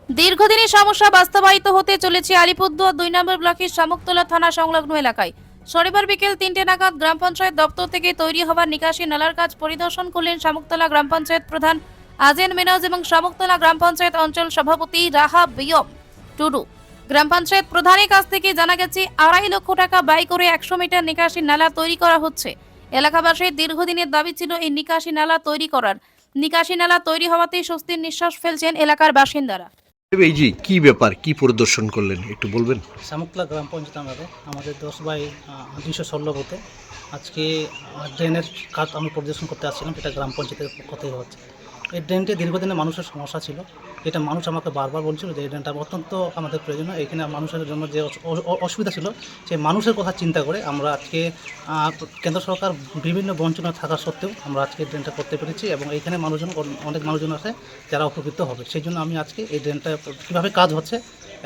দীর্ঘদিনের সমস্যা বাস্তবায়িত হতে চলেছে আলিপুরদুয়ার 2 নম্বর ব্লকের শামুকতলা থানা সংলগ্ন এলাকায়। শনিবার বিকেল 3টে নাগাদ গ্রাম পঞ্চায়েত দপ্তর থেকে তৈরি হওয়া নিকাশি নালার কাজ পরিদর্শন করলেন শামুকতলা গ্রাম পঞ্চায়েত প্রধান আজেন মিনাজ এবং শামুকতলা গ্রাম পঞ্চায়েত অঞ্চল সভাপতি রাহা বিয়ম টুডু। গ্রাম পঞ্চায়েত প্রধানের কাছ থেকে জানা গেছে 2.5 লক্ষ টাকা ব্যয় করে 100 মিটার নিকাশি নালা তৈরি করা হচ্ছে। এলাকাবাসীর দীর্ঘদিনের দাবি ছিল এই নিকাশি নালা তৈরি করার। নিকাশি নালা তৈরি হওয়াতেই স্বস্তির নিঃশ্বাস ফেলছেন এলাকার বাসিন্দারা। এই যে কি ব্যাপার, কি পরিদর্শন করলেন একটু বলবেন? শামুকতলা গ্রাম পঞ্চায়েত আমাদের 10/216 বুথে আজকে ড্রেনের কাজ আমি পরিদর্শন করতে আসছিলাম। এটা গ্রাম পঞ্চায়েতের পক্ষ থেকে হচ্ছে। এই ড্রেনটি দীর্ঘদিনের মানুষের সমস্যা ছিল। এটা মানুষ আমাকে বারবার বলছিল যে এই ড্রেনটা অত্যন্ত আমাদের প্রয়োজন। এখানে মানুষের জন্য যে অসুবিধা ছিল সেই মানুষের কথা চিন্তা করে আমরা আজকে কেন্দ্র সরকার বিভিন্ন বঞ্চনা থাকা সত্ত্বেও আমরা আজকে ড্রেনটা করতে পেরেছি এবং এইখানে অনেক মানুষজন আছে যারা উপকৃত হবে। সেই জন্য আমি আজকে এই ড্রেনটা কীভাবে কাজ হচ্ছে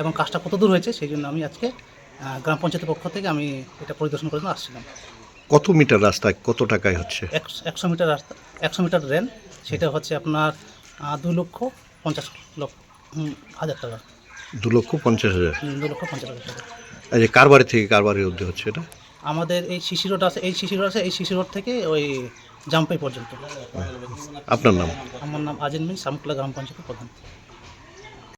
এবং কাজটা কত দূর হয়েছে সেই জন্য আমি আজকে গ্রাম পঞ্চায়েতের পক্ষ থেকে আমি এটা পরিদর্শন করে আসছিলাম। কত মিটার রাস্তা, কত টাকায় হচ্ছে? 100 মিটার রাস্তা, 100 মিটার ড্রেন, সেটা হচ্ছে আপনার 2,50,000 টাকা। 2,50,000। 2,50,000 টাকা। আচ্ছা, কার বাড়ি থেকে কার বাড়ির মধ্যে হচ্ছে এটা? আমাদের এই সিসি রোড আছে, এই সিসি রোড থেকে ওই জাম্পাই পর্যন্ত। আপনার নাম? আমার নাম আজেন মিন, শামুকতলা গ্রাম পঞ্চায়েতের প্রধান।